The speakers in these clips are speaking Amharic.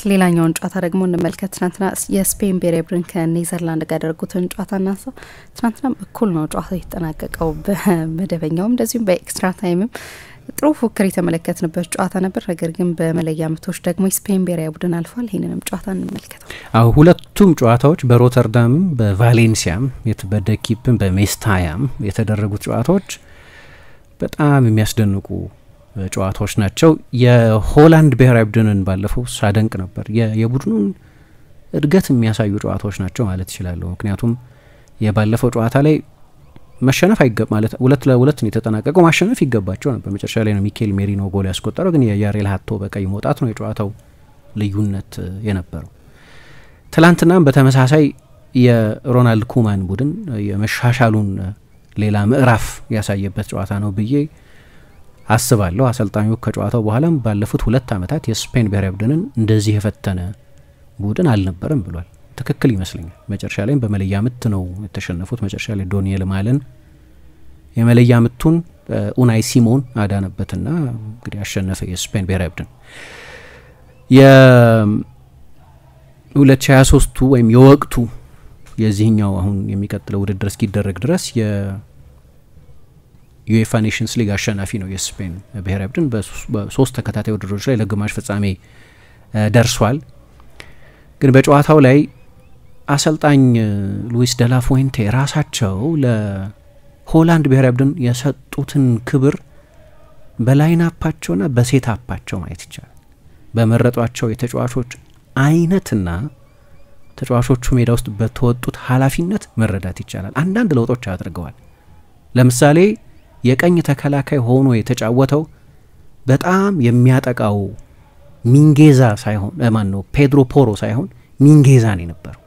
ሌላኛውን ጨዋታ ደግሞ እንመልከት። ትናንትና የስፔን ብሔራዊ ቡድን ከኔዘርላንድ ጋር ያደረጉትን ጨዋታ እናንሳ። ትናንትና እኩል ነው ጨዋታው የተጠናቀቀው። በመደበኛውም እንደዚሁም በኤክስትራ ታይምም ጥሩ ፉክክር የተመለከትንበት ጨዋታ ነበር። ነገር ግን በመለያ ምቶች ደግሞ የስፔን ብሔራዊ ቡድን አልፏል። ይህንንም ጨዋታ እንመልከተው። ሁለቱም ጨዋታዎች በሮተርዳምም በቫሌንሲያም በደኪፕም በሜስታያም የተደረጉት ጨዋታዎች በጣም የሚያስደንቁ ጨዋታዎች ናቸው። የሆላንድ ብሔራዊ ቡድንን ባለፈው ሳደንቅ ነበር። የቡድኑን እድገት የሚያሳዩ ጨዋታዎች ናቸው ማለት ይችላል። ምክንያቱም የባለፈው ጨዋታ ላይ መሸነፍ አይገባ ማለት 2-2 ነው የተጠናቀቀው። ማሸነፍ ይገባቸው ነበር። መጨረሻ ላይ ነው ሚኬል ሜሪኖ ጎል ያስቆጠረው። ግን የያሬል ሀቶ በቀይ መውጣት ነው የጨዋታው ልዩነት የነበረው። ትላንትናም በተመሳሳይ የሮናልድ ኩማን ቡድን የመሻሻሉን ሌላ ምዕራፍ ያሳየበት ጨዋታ ነው ብዬ አስባለሁ። አሰልጣኙ ከጨዋታው በኋላም ባለፉት 2 ዓመታት የስፔን ብሔራዊ ቡድንን እንደዚህ የፈተነ ቡድን አልነበረም ብሏል። ትክክል ይመስለኛል። መጨረሻ ላይ በመለያ ምት ነው የተሸነፉት። መጨረሻ ላይ ዶኒኤል ማለን የመለያ ምቱን ኡናይ ሲሞን አዳነበትና እንግዲህ አሸነፈ የስፔን ብሔራዊ ቡድን። የ2023 ወይም የወቅቱ የዚህኛው አሁን የሚቀጥለው ውድድር እስኪደረግ ድረስ ዩኤፋ ኔሽንስ ሊግ አሸናፊ ነው የስፔን ብሔራዊ ቡድን። በ3 ተከታታይ ውድድሮች ላይ ለግማሽ ፍጻሜ ደርሷል። ግን በጨዋታው ላይ አሰልጣኝ ሉዊስ ደላ ፉዌንቴ ራሳቸው ለሆላንድ ብሔራዊ ቡድን የሰጡትን ክብር በላይናፓቸውና በሴታፓቸው ማየት ይቻላል። በመረጧቸው የተጫዋቾች አይነትና ተጫዋቾቹ ሜዳ ውስጥ በተወጡት ኃላፊነት መረዳት ይቻላል። አንዳንድ ለውጦች አድርገዋል። ለምሳሌ የቀኝ ተከላካይ ሆኖ የተጫወተው በጣም የሚያጠቃው ሚንጌዛ ሳይሆን ነው ፔድሮ ፖሮ ሳይሆን ሚንጌዛ ነው የነበረው።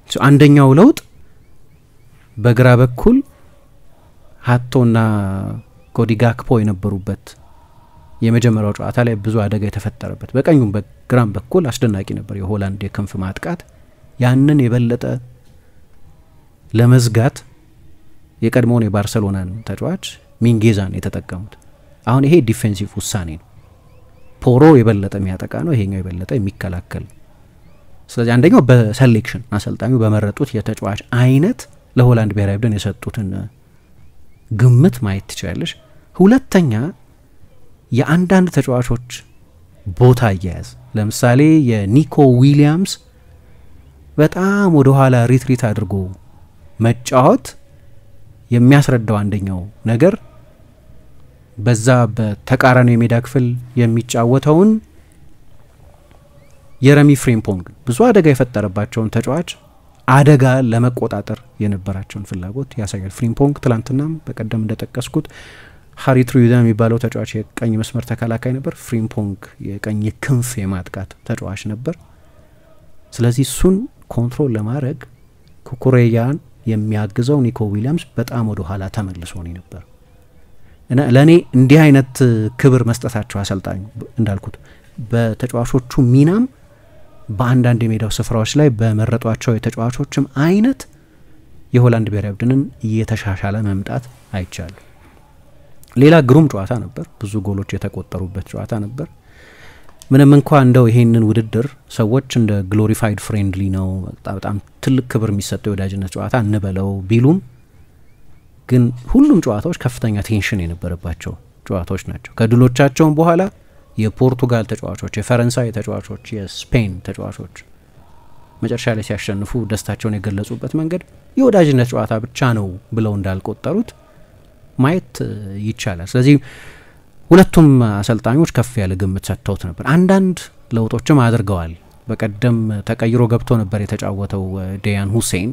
አንደኛው ለውጥ በግራ በኩል ሀቶና ኮዲ ጋክፖ የነበሩበት የመጀመሪያው ጨዋታ ላይ ብዙ አደጋ የተፈጠረበት፣ በቀኙም በግራም በኩል አስደናቂ ነበር የሆላንድ የክንፍ ማጥቃት። ያንን የበለጠ ለመዝጋት የቀድሞውን የባርሰሎናን ተጫዋች ሚንጌዛን የተጠቀሙት። አሁን ይሄ ዲፌንሲቭ ውሳኔ ነው። ፖሮ የበለጠ የሚያጠቃ ነው፣ ይሄኛው የበለጠ የሚከላከል። ስለዚህ አንደኛው በሴሌክሽን አሰልጣኙ በመረጡት የተጫዋች አይነት ለሆላንድ ብሔራዊ ቡድን የሰጡትን ግምት ማየት ትችላለሽ። ሁለተኛ የአንዳንድ ተጫዋቾች ቦታ አያያዝ፣ ለምሳሌ የኒኮ ዊሊያምስ በጣም ወደ ኋላ ሪትሪት አድርጎ መጫወት የሚያስረዳው አንደኛው ነገር በዛ በተቃራኒው የሜዳ ክፍል የሚጫወተውን የረሚ ፍሪምፖንግ ብዙ አደጋ የፈጠረባቸውን ተጫዋች አደጋ ለመቆጣጠር የነበራቸውን ፍላጎት ያሳያል። ፍሪምፖንግ ትላንትናም በቀደም እንደጠቀስኩት ሃሪ ትሩዩዳ የሚባለው ተጫዋች የቀኝ መስመር ተከላካይ ነበር። ፍሪምፖንግ የቀኝ ክንፍ የማጥቃት ተጫዋች ነበር። ስለዚህ እሱን ኮንትሮል ለማድረግ ኩኩሬያን የሚያግዘው ኒኮ ዊሊያምስ በጣም ወደ ኋላ ተመልሶ ነው ነበር እና ለኔ እንዲህ አይነት ክብር መስጠታቸው አሰልጣኙ እንዳልኩት በተጫዋቾቹ ሚናም በአንዳንድ የሜዳው ስፍራዎች ላይ በመረጧቸው የተጫዋቾችም አይነት የሆላንድ ብሔራዊ ቡድንን እየተሻሻለ መምጣት አይቻሉ። ሌላ ግሩም ጨዋታ ነበር። ብዙ ጎሎች የተቆጠሩበት ጨዋታ ነበር። ምንም እንኳን እንደው ይሄንን ውድድር ሰዎች እንደ ግሎሪፋይድ ፍሬንድሊ ነው በጣም ትልቅ ክብር የሚሰጠው የወዳጅነት ጨዋታ እንበለው ቢሉም ግን ሁሉም ጨዋታዎች ከፍተኛ ቴንሽን የነበረባቸው ጨዋታዎች ናቸው። ከድሎቻቸውም በኋላ የፖርቱጋል ተጫዋቾች፣ የፈረንሳይ ተጫዋቾች፣ የስፔን ተጫዋቾች መጨረሻ ላይ ሲያሸንፉ ደስታቸውን የገለጹበት መንገድ የወዳጅነት ጨዋታ ብቻ ነው ብለው እንዳልቆጠሩት ማየት ይቻላል። ስለዚህ ሁለቱም አሰልጣኞች ከፍ ያለ ግምት ሰጥተውት ነበር። አንዳንድ ለውጦችም አድርገዋል። በቀደም ተቀይሮ ገብቶ ነበር የተጫወተው ዴያን ሁሴን።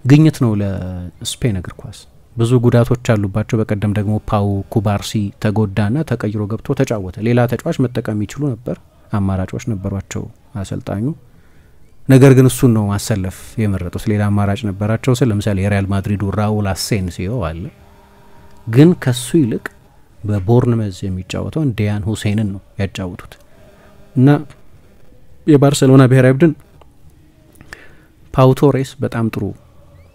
ግኝት ነው ለስፔን እግር ኳስ። ብዙ ጉዳቶች አሉባቸው። በቀደም ደግሞ ፓው ኩባርሲ ተጎዳና ተቀይሮ ገብቶ ተጫወተ። ሌላ ተጫዋች መጠቀም ይችሉ ነበር፣ አማራጮች ነበሯቸው አሰልጣኙ። ነገር ግን እሱን ነው ማሰለፍ የመረጡት። ሌላ አማራጭ ነበራቸው። ለምሳሌ የሪያል ማድሪዱ ራውል አሴንሲዮ አለ። ግን ከሱ ይልቅ በቦርንመዝ የሚጫወተው ዲያን ሁሴንን ነው ያጫወቱት እና የባርሴሎና ብሔራዊ ቡድን ፓው ቶሬስ በጣም ጥሩ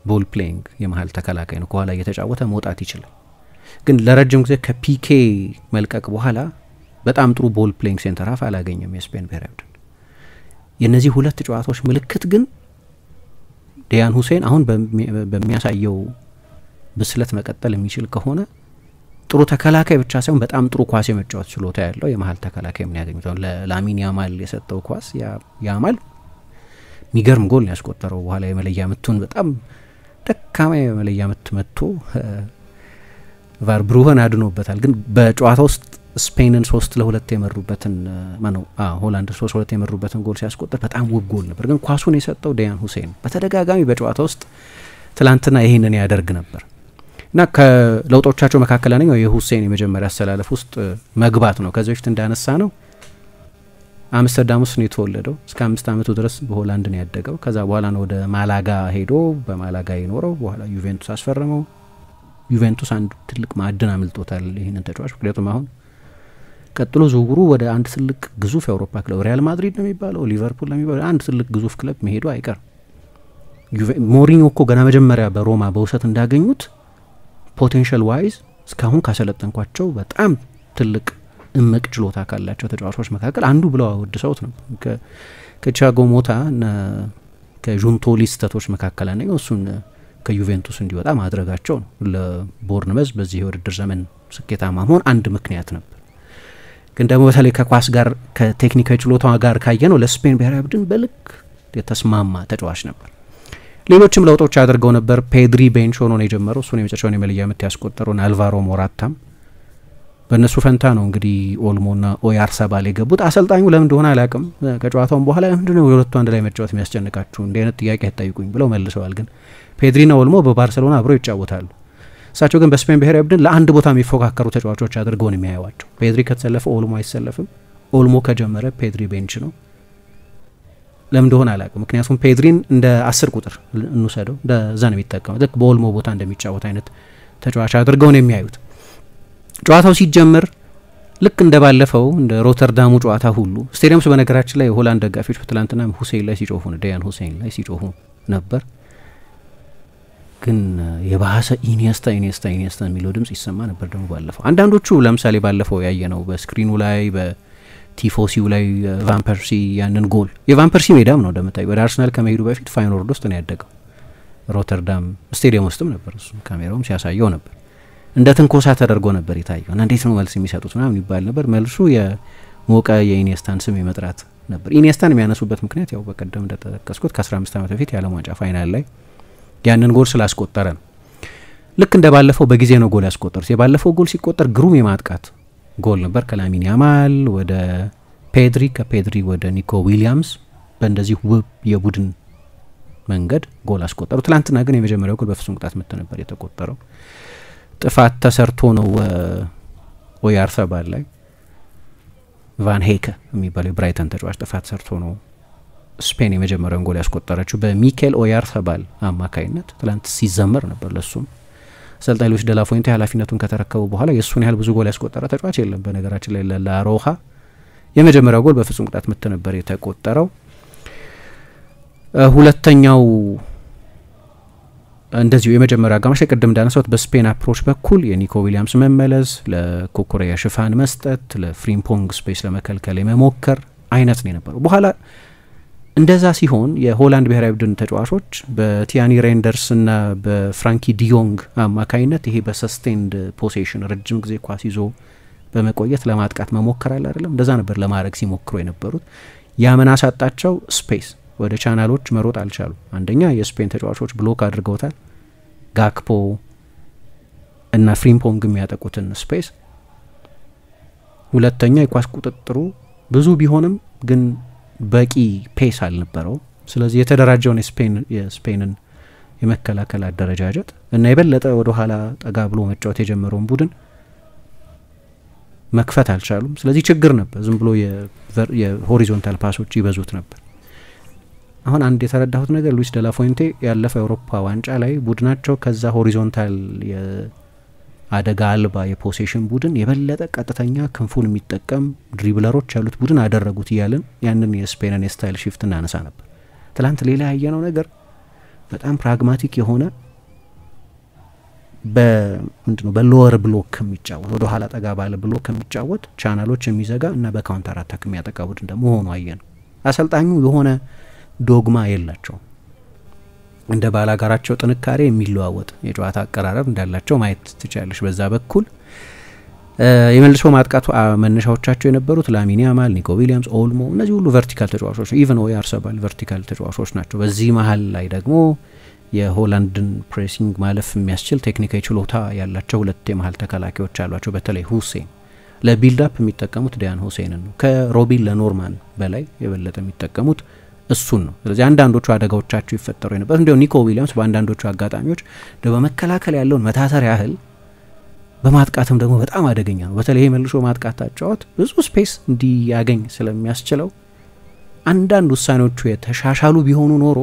ቦል ፕሌይንግ የመሃል ተከላካይ ነው። ከኋላ እየተጫወተ መውጣት ይችላል። ግን ለረጅም ጊዜ ከፒኬ መልቀቅ በኋላ በጣም ጥሩ ቦል ፕሌይንግ ሴንተር ሃፍ አላገኘም የስፔን ብሔራዊ ቡድን። የነዚህ ሁለት ጨዋታዎች ምልክት ግን ዲያን ሁሴን አሁን በሚያሳየው ብስለት መቀጠል የሚችል ከሆነ ጥሩ ተከላካይ ብቻ ሳይሆን በጣም ጥሩ ኳስ የመጫወት ችሎታ ያለው የመሀል ተከላካይ ምን ያገኙት ለላሚን ያማል የሰጠው ኳስ ያማል ሚገርም ጎል ነው ያስቆጠረው። በኋላ የመለያ ምቱን በጣም ደካማ የመለያ ምት መጥቶ ቫርብሩኸን አድኖበታል። ግን በጨዋታ ውስጥ ስፔንን 3-2 የመሩበትን ሆላንድ 3-2 የመሩበትን ጎል ሲያስቆጥር በጣም ውብ ጎል ነበር። ግን ኳሱን የሰጠው ዲያን ሁሴን በተደጋጋሚ በጨዋታ ውስጥ ትላንትና ይህንን ያደርግ ነበር እና ከለውጦቻቸው መካከል አንደኛው የሁሴን የመጀመሪያ አሰላለፍ ውስጥ መግባት ነው። ከዚህ በፊት እንዳነሳ ነው አምስተርዳም ውስጥ ነው የተወለደው። እስከ 5 ዓመቱ ድረስ በሆላንድ ነው ያደገው። ከዛ በኋላ ነው ወደ ማላጋ ሄዶ በማላጋ የኖረው። በኋላ ዩቬንቱስ አስፈረመው። ዩቬንቱስ አንድ ትልቅ ማዕድን አምልጦታል ይህንን ተጫዋች። ምክንያቱም አሁን ቀጥሎ ዝውውሩ ወደ አንድ ትልቅ ግዙፍ የአውሮፓ ክለብ ሪያል ማድሪድ ነው የሚባለው ሊቨርፑል ነው የሚባለው አንድ ትልቅ ግዙፍ ክለብ መሄዱ አይቀርም። ሞሪኞ እኮ ገና መጀመሪያ በሮማ በውሰት እንዳገኙት ፖቴንሻል ዋይዝ እስካሁን ካሰለጠንኳቸው በጣም ትልቅ እምቅ ችሎታ ካላቸው ተጫዋቾች መካከል አንዱ ብለው አወድሰውት ነው። ከቲያጎ ሞታ እና ከጁንቶሊ ስህተቶች መካከል አንደኛው እሱን ከዩቬንቱስ እንዲወጣ ማድረጋቸው ነው። ለቦርንመዝ በዚህ የውድድር ዘመን ስኬታማ መሆን አንድ ምክንያት ነበር። ግን ደግሞ በተለይ ከኳስ ጋር ከቴክኒካዊ ችሎታው ጋር ካየነው ለስፔን ብሔራዊ ቡድን በልክ የተስማማ ተጫዋች ነበር። ሌሎችም ለውጦች አድርገው ነበር። ፔድሪ ቤንች ሆኖ ነው የጀመረው። እሱን የመጨረሻውን የመለያ ምት ያስቆጠረውን አልቫሮ ሞራታም በእነሱ ፈንታ ነው እንግዲህ ኦልሞና ኦያርሳባል የገቡት። አሰልጣኙ ለምን እንደሆነ አላውቅም ከጨዋታውም በኋላ ለምንድነው የሁለቱ አንድ ላይ መጫወት የሚያስጨንቃችሁ እንዲህ አይነት ጥያቄ አይጠይቁኝ ብለው መልሰዋል። ግን ፔድሪና ኦልሞ በባርሴሎና አብረው ይጫወታሉ። እሳቸው ግን በስፔን ብሔራዊ ቡድን ለአንድ ቦታ የሚፎካከሩ ተጫዋቾች አድርገው ነው የሚያዩዋቸው። ፔድሪ ከተሰለፈ ኦልሞ አይሰለፍም፣ ኦልሞ ከጀመረ ፔድሪ ቤንች ነው። ለምን እንደሆነ አላውቅም። ምክንያቱም ፔድሪን እንደ 10 ቁጥር እንውሰደው እንደዛ ነው የሚጠቀመው። ልክ በኦልሞ ቦታ እንደሚጫወት አይነት ተጫዋች አድርገው ነው የሚያዩት። ጨዋታው ሲጀምር ልክ እንደ ባለፈው እንደ ሮተርዳሙ ጨዋታ ሁሉ ስቴዲየም ውስጥ በነገራችን ላይ የሆላንድ ደጋፊዎች በትላንትና ሁሴን ላይ ሲጮሁ ነው ዲያን ሁሴን ላይ ሲጮሁ ነበር። ግን የባሰ ኢኒየስታ የሚለው ድምጽ ይሰማ ነበር። ደግሞ ባለፈው አንዳንዶቹ ለምሳሌ ባለፈው ያየነው በስክሪኑ ላይ በቲፎሲው ላይ ቫን ፐርሲ ያንን ጎል የቫን ፐርሲ ሜዳም ነው እንደምታዩ ወደ አርሰናል ከመሄዱ በፊት ፋይኖርድ ውስጥ ነው ያደገው። ሮተርዳም ስቴዲየም ውስጥም ነበር እሱ ካሜራውም ሲያሳየው ነበር። እንደ ትንኮሳ ተደርጎ ነበር የታየው እና እንዴት ነው መልስ የሚሰጡት ምናምን ይባል ነበር። መልሱ የሞቀ የኢኒየስታን ስም የመጥራት ነበር። ኢኒየስታን የሚያነሱበት ምክንያት ያው በቀደም እንደተጠቀስኩት ከ15 ዓመት በፊት የዓለም ዋንጫ ፋይናል ላይ ያንን ጎል ስላስቆጠረ ነው። ልክ እንደ ባለፈው በጊዜ ነው ጎል ያስቆጠሩት። የባለፈው ጎል ሲቆጠር ግሩም የማጥቃት ጎል ነበር። ከላሚን ያማል ወደ ፔድሪ፣ ከፔድሪ ወደ ኒኮ ዊሊያምስ በእንደዚህ ውብ የቡድን መንገድ ጎል አስቆጠሩ። ትላንትና ግን የመጀመሪያው ጎል በፍጹም ቅጣት ምት ነበር የተቆጠረው። ጥፋት ተሰርቶ ነው ኦያርሳባል ላይ ቫን ሄከ የሚባለው የብራይተን ተጫዋች ጥፋት ሰርቶ ነው ስፔን የመጀመሪያውን ጎል ያስቆጠረችው በሚኬል ኦያርሳባል አማካይነት። ትላንት ሲዘመር ነበር ለሱም። አሰልጣኝ ሉዊስ ደላ ፉente ኃላፊነቱን ከተረከቡ በኋላ የሱን ያህል ብዙ ጎል ያስቆጠረ ተጫዋች የለም። በነገራችን ላይ ለላሮሃ የመጀመሪያው ጎል በፍጹም ቅጣት ምት ነበር የተቆጠረው። ሁለተኛው እንደዚሁ የመጀመሪያው አጋማሽ ቅድም እንዳነሳሁት በስፔን አፕሮች በኩል የኒኮ ዊሊያምስ መመለስ፣ ለኮኮሬያ ሽፋን መስጠት፣ ለፍሪምፖንግ ስፔስ ለመከልከል የመሞከር አይነት ነው የነበረው። በኋላ እንደዛ ሲሆን የሆላንድ ብሔራዊ ቡድን ተጫዋቾች በቲያኒ ሬንደርስ እና በፍራንኪ ዲዮንግ አማካይነት ይሄ በሰስቴንድ ፖሴሽን ረጅም ጊዜ ኳስ ይዞ በመቆየት ለማጥቃት መሞከር አለ አይደለም፣ እንደዛ ነበር ለማድረግ ሲሞክሩ የነበሩት። ያመን አሳጣቸው። ስፔስ ወደ ቻናሎች መሮጥ አልቻሉ። አንደኛ የስፔን ተጫዋቾች ብሎክ አድርገውታል፣ ጋክፖ እና ፍሪምፖንግ የሚያጠቁትን ስፔስ። ሁለተኛ የኳስ ቁጥጥሩ ብዙ ቢሆንም ግን በቂ ፔስ አልነበረው። ስለዚህ የተደራጀውን የስፔንን የመከላከል አደረጃጀት እና የበለጠ ወደ ኋላ ጠጋ ብሎ መጫወት የጀመረውን ቡድን መክፈት አልቻሉም። ስለዚህ ችግር ነበር። ዝም ብሎ የሆሪዞንታል ፓሶች ይበዙት ነበር። አሁን አንድ የተረዳሁት ነገር ሉዊስ ደላ ፉente ያለፈው የአውሮፓ ዋንጫ ላይ ቡድናቸው ከዛ ሆሪዞንታል አደጋ አልባ የፖሴሽን ቡድን የበለጠ ቀጥተኛ ክንፉን የሚጠቀም ድሪብለሮች ያሉት ቡድን አደረጉት እያልን ያንን የስፔንን የስታይል ሺፍት እናነሳ ነበር። ትላንት ሌላ ያየነው ነገር በጣም ፕራግማቲክ የሆነ በምንድነው በሎወር ብሎክ የሚጫወት ወደ ኋላ ጠጋ ባለ ብሎክ የሚጫወት ቻናሎች የሚዘጋ እና በካውንተር አታክ የሚያጠቃ ቡድን ደግሞ ሆኖ አየን። አሰልጣኙ የሆነ ዶግማ የላቸው እንደ ባላጋራቸው ጥንካሬ የሚለዋወጥ የጨዋታ አቀራረብ እንዳላቸው ማየት ትችላለሽ። በዛ በኩል የመልሶ ማጥቃቱ መነሻዎቻቸው የነበሩት ላሚን ያማል፣ ኒኮ ዊሊያምስ፣ ኦልሞ እነዚህ ሁሉ ቨርቲካል ተጫዋቾች ኢቨን ኦያርሰባል ቨርቲካል ተጫዋቾች ናቸው። በዚህ መሀል ላይ ደግሞ የሆላንድን ፕሬሲንግ ማለፍ የሚያስችል ቴክኒካዊ ችሎታ ያላቸው ሁለት የመሀል ተከላካዮች አሏቸው። በተለይ ሁሴን ለቢልድ አፕ የሚጠቀሙት ዲያን ሁሴንን ነው። ከሮቢን ለኖርማን በላይ የበለጠ የሚጠቀሙት እሱን ነው። ስለዚህ አንዳንዶቹ አደጋዎቻቸው ይፈጠሩ የነበሩት እንዲያው ኒኮ ዊሊያምስ በአንዳንዶቹ አጋጣሚዎች በመከላከል ያለውን መታተር ያህል በማጥቃትም ደግሞ በጣም አደገኛ ነው። በተለይ መልሶ ማጥቃት ታጫወት ብዙ ስፔስ እንዲያገኝ ስለሚያስችለው አንዳንድ ውሳኔዎቹ የተሻሻሉ ቢሆኑ ኖሮ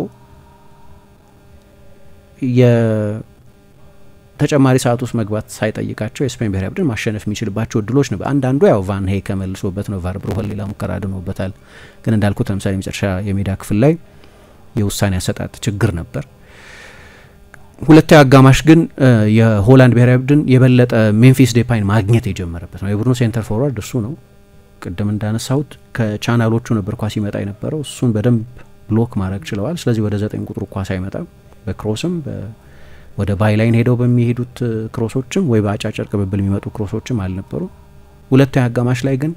የተጨማሪ ሰዓት ውስጥ መግባት ሳይጠይቃቸው የስፔን ብሔራዊ ቡድን ማሸነፍ የሚችልባቸው እድሎች ነበር። አንዳንዱ ያው ቫን ሄ ከመልሶበት ነው፣ ቫርብሮህል ሌላ ሙከራ አድኖበታል። ግን እንዳልኩት ለምሳሌ የመጨረሻ የሜዳ ክፍል ላይ የውሳኔ አሰጣጥ ችግር ነበር። ሁለተኛ አጋማሽ ግን የሆላንድ ብሔራዊ ቡድን የበለጠ ሜምፊስ ዴፓይን ማግኘት የጀመረበት ነው። የቡድኑ ሴንተር ፎርዋርድ እሱ ነው። ቅድም እንዳነሳሁት ከቻናሎቹ ነበር ኳስ ይመጣ የነበረው። እሱን በደንብ ብሎክ ማድረግ ችለዋል። ስለዚህ ወደ 9 ቁጥሩ ኳስ አይመጣም። በክሮስም ወደ ባይላይን ሄደው በሚሄዱት ክሮሶችም ወይ በአጫጭር ቅብብል የሚመጡ ክሮሶችም አልነበሩ። ሁለተኛ አጋማሽ ላይ ግን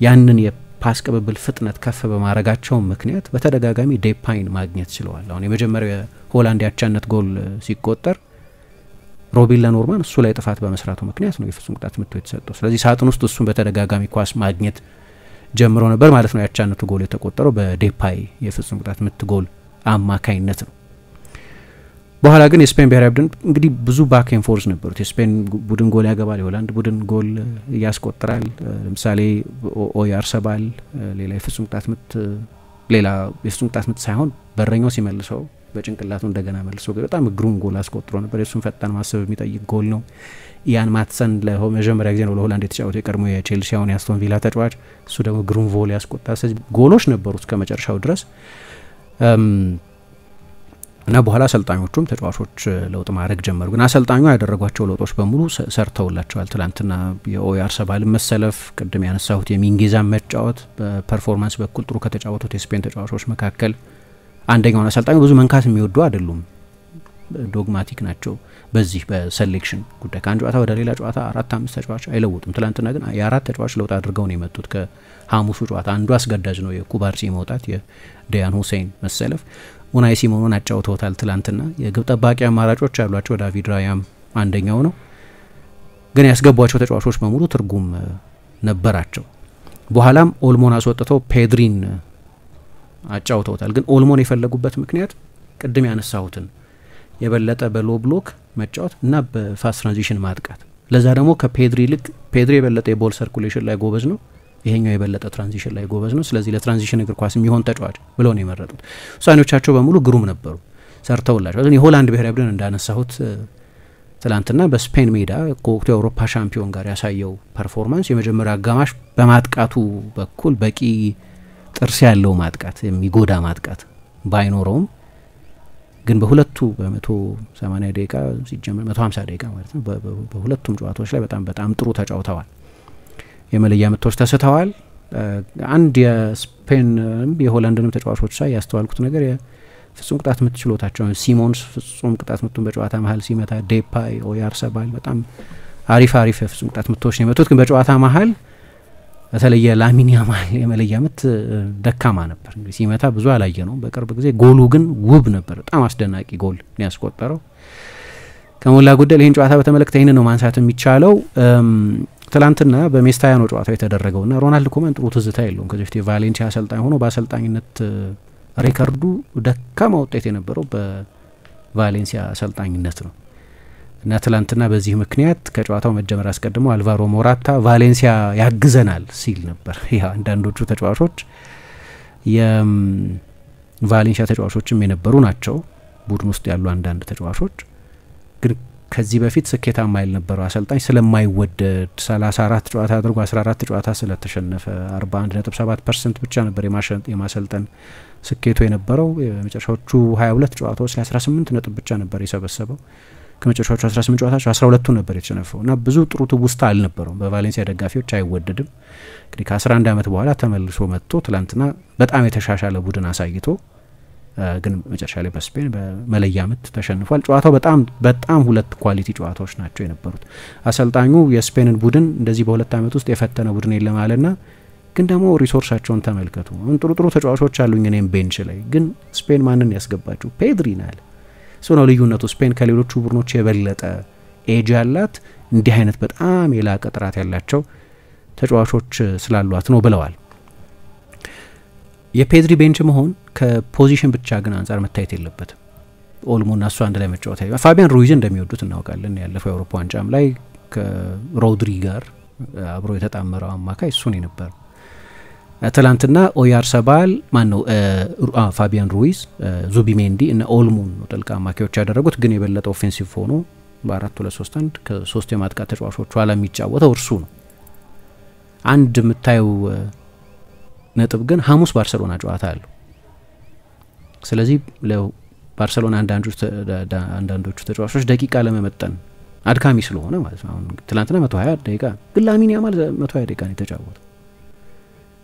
ያንን የፓስ ቅብብል ፍጥነት ከፍ በማድረጋቸው ምክንያት በተደጋጋሚ ዴፓይን ማግኘት ችለዋል። አሁን የመጀመሪያው የሆላንድ ያቻነት ጎል ሲቆጠር ሮቢን ለኖርማን እሱ ላይ ጥፋት በመስራቱ ምክንያት ነው የፍጹም ቅጣት ምት የተሰጠው። ስለዚህ ሳጥን ውስጥ እሱን በተደጋጋሚ ኳስ ማግኘት ጀምሮ ነበር ማለት ነው። ያቻነቱ ጎል የተቆጠረው በዴፓይ የፍጹም ቅጣት ምት ጎል አማካይነት ነው። በኋላ ግን የስፔን ብሔራዊ ቡድን እንግዲህ ብዙ ባክ ኤንድ ፎርዝ ነበሩት። የስፔን ቡድን ጎል ያገባል፣ የሆላንድ ቡድን ጎል ያስቆጥራል። ለምሳሌ ኦያርሰባል ሌላ የፍጹም ቅጣት ምት ሳይሆን በረኛው ሲመልሰው በጭንቅላቱ እንደገና መልሶ በጣም ግሩም ጎል አስቆጥሮ ነበር። የሱን ፈጣን ማሰብ የሚጠይቅ ጎል ነው። ኢያን ማትሰን ለመጀመሪያ ጊዜ ነው ለሆላንድ የተጫወተው፣ የቀድሞ የቼልሲ አሁን የአስቶን ቪላ ተጫዋች። እሱ ደግሞ ግሩም ቮል ያስቆጣ። ስለዚህ ጎሎች ነበሩ እስከ መጨረሻው ድረስ እና በኋላ አሰልጣኞቹም ተጫዋቾች ለውጥ ማድረግ ጀመሩ። ግን አሰልጣኙ ያደረጓቸው ለውጦች በሙሉ ሰርተውላቸዋል። ትላንትና የኦያርሰባልን መሰለፍ፣ ቅድም ያነሳሁት የሚንጌዛን መጫወት በፐርፎርማንስ በኩል ጥሩ ከተጫወቱት የስፔን ተጫዋቾች መካከል አንደኛውን። አሰልጣኙ ብዙ መንካት የሚወዱ አይደሉም፣ ዶግማቲክ ናቸው በዚህ በሴሌክሽን ጉዳይ። ከአንድ ጨዋታ ወደ ሌላ ጨዋታ 4-5 ተጫዋች አይለውጡም። ትላንትና ግን የ4 ተጫዋች ለውጥ አድርገው ነው የመጡት። ከሐሙሱ ጨዋታ አንዱ አስገዳጅ ነው፣ የኩባርሲ መውጣት፣ የዲያን ሁሴን መሰለፍ። ኡናይ ሲሞኑን አጫውተውታል ትላንትና። የግብ ጠባቂ አማራጮች ያሏቸው ዳቪድ ራያም አንደኛው ነው። ግን ያስገቧቸው ተጫዋቾች በሙሉ ትርጉም ነበራቸው። በኋላም ኦልሞን አስወጥተው ፔድሪን አጫውተውታል። ግን ኦልሞን የፈለጉበት ምክንያት ቅድም ያነሳሁትን የበለጠ በሎ ብሎክ መጫወት እና በፋስት ትራንዚሽን ማጥቃት። ለዛ ደግሞ ከፔድሪ ይልቅ ፔድሪ የበለጠ የቦል ሰርኩሌሽን ላይ ጎበዝ ነው፣ ይሄኛው የበለጠ ትራንዚሽን ላይ ጎበዝ ነው። ስለዚህ ለትራንዚሽን እግር ኳስ የሚሆን ተጫዋች ብለው ነው የመረጡት። ውሳኔዎቻቸው በሙሉ ግሩም ነበሩ፣ ሰርተውላቸው። የሆላንድ ብሔራዊ ቡድን እንዳነሳሁት ትላንትና በስፔን ሜዳ ከወቅቱ የአውሮፓ ሻምፒዮን ጋር ያሳየው ፐርፎርማንስ የመጀመሪያ አጋማሽ በማጥቃቱ በኩል በቂ ጥርስ ያለው ማጥቃት፣ የሚጎዳ ማጥቃት ባይኖረውም ግን በሁለቱ በ180 ደቂቃ ሲጀመር 150 ደቂቃ ማለት ነው በሁለቱም ጨዋታዎች ላይ በጣም ጥሩ ተጫውተዋል። የመለያ ምቶች ተስተዋል። አንድ የስፔንም የሆላንድንም ተጫዋቾች ሳይ ያስተዋልኩት ነገር የፍጹም ቅጣት ምት ችሎታቸው። ሲሞንስ ፍጹም ቅጣት ምቱን በጨዋታ መሀል ሲመታ፣ ዴፓይ፣ ኦያርሰባል በጣም አሪፍ የፍጹም ቅጣት ምቶች ነው የመቱት። ግን በጨዋታ መሀል በተለየ ላሚን ያማል የመለያ ምት ደካማ ነበር። እንግዲህ ሲመታ ብዙ አላየ ነው በቅርብ ጊዜ። ጎሉ ግን ውብ ነበር፣ በጣም አስደናቂ ጎል ነው ያስቆጠረው። ከሞላ ጎደል ይህን ጨዋታ በተመለከተ ይህን ነው ማንሳት የሚቻለው። ትላንትና በሜስታያ ነው ጨዋታው የተደረገውና ሮናልድ ኮመን ጥሩ ትዝታ የለውም። ከዚህ በፊት የቫሌንሲያ አሰልጣኝ ሆኖ በአሰልጣኝነት ሬከርዱ ደካማ ውጤት የነበረው በቫሌንሲያ አሰልጣኝነት ነው እና ትላንትና በዚህ ምክንያት ከጨዋታው መጀመር አስቀድሞ አልቫሮ ሞራታ ቫሌንሲያ ያግዘናል ሲል ነበር። ያ አንዳንዶቹ ተጫዋቾች የቫሌንሲያ ተጫዋቾችም የነበሩ ናቸው ቡድን ውስጥ ያሉ አንዳንድ ተጫዋቾች። ግን ከዚህ በፊት ስኬታማ ያልነበረው አሰልጣኝ ስለማይወደድ 34 ጨዋታ አድርጎ 14 ጨዋታ ስለተሸነፈ 41.7% ብቻ ነበር የማሰልጠን ስኬቱ የነበረው። የመጨረሻዎቹ 22 ጨዋታዎች ላይ 18 ነጥብ ብቻ ነበር የሰበሰበው። ከመጨረሻዎቹ 18 ጨዋታዎች 12ቱን ነበር የተሸነፈው እና ብዙ ጥሩ ትውስታ አልነበረውም። በቫሌንሲያ ደጋፊዎች አይወደድም። እንግዲህ ከ11 ዓመት በኋላ ተመልሶ መጥቶ ትላንትና በጣም የተሻሻለ ቡድን አሳይቶ ግን መጨረሻ ላይ በስፔን በመለያ ምት ተሸንፏል። ጨዋታው በጣም ሁለት ኳሊቲ ጨዋታዎች ናቸው የነበሩት። አሰልጣኙ የስፔንን ቡድን እንደዚህ በሁለት ዓመት ውስጥ የፈተነ ቡድን የለም አለና ግን ደግሞ ሪሶርሳቸውን ተመልከቱ። ጥሩ ጥሩ ተጫዋቾች አሉኝ እኔም ቤንች ላይ ግን ስፔን ማንን ያስገባችሁ? ፔድሪን አለ። እሱ ነው ልዩነቱ። ስፔን ከሌሎቹ ቡድኖች የበለጠ ኤጅ ያላት እንዲህ አይነት በጣም የላቀ ጥራት ያላቸው ተጫዋቾች ስላሏት ነው ብለዋል። የፔድሪ ቤንች መሆን ከፖዚሽን ብቻ ግን አንጻር መታየት የለበትም። ኦልሞና እሱ አንድ ላይ መጫወት ፋቢያን ሩይዝ እንደሚወዱት እናውቃለን። ያለፈው የአውሮፓ ዋንጫም ላይ ከሮድሪ ጋር አብሮ የተጣመረው አማካይ እሱ ነው ነበር። ትላንትና ኦያርሰባል ማነው ፋቢያን ሩይዝ፣ ዙቢሜንዲ እና ኦልሞን ነው ጥልቅ አማካዮች ያደረጉት። ግን የበለጠ ኦፌንሲቭ ሆኖ በ4-2-3-1 ከሶስት የማጥቃት ተጫዋቾቹ ኋላ የሚጫወተው እርሱ ነው። አንድ የምታየው ነጥብ ግን ሐሙስ ባርሰሎና ጨዋታ አለው። ስለዚህ ለባርሰሎና አንዳንዶቹ ተጫዋቾች ደቂቃ ለመመጠን አድካሚ ስለሆነ ማለት ነው። አሁን ትላንትና 120 ደቂቃ ግን ላሚን ያማል 120 ደቂቃ ነው የተጫወተው።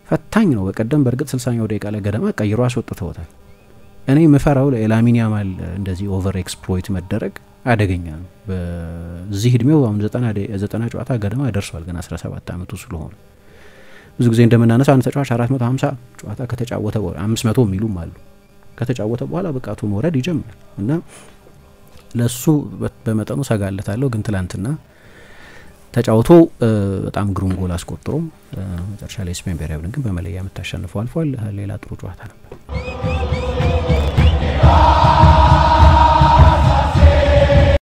ፈታኝ ነው። በቀደም በእርግጥ 60ኛው ደቂቃ ላይ ገደማ ቀይሮ አስወጥተውታል። እኔ የምፈራው ለላሚን ያማል እንደዚህ ኦቨር ኤክስፕሎይት መደረግ አደገኛ ነው። በዚህ እድሜው አሁን 90 ጨዋታ ገደማ ደርሷል። ግን 17 ዓመቱ ስለሆነ ብዙ ጊዜ እንደምናነሳው አንድ ተጫዋች 450 ጨዋታ ከተጫወተ በኋላ 500 የሚሉም አሉ ከተጫወተ በኋላ ብቃቱ መውረድ ይጀምራል እና ለሱ በመጠኑ ሰጋለታለሁ። ግን ትላንትና ተጫውቶ በጣም ግሩም ጎል አስቆጥሮ መጨረሻ ላይ ስፔን ብሔራዊ ቡድን ግን በመለያ የምታሸንፈው አልፏል። ሌላ ጥሩ ጨዋታ ነው።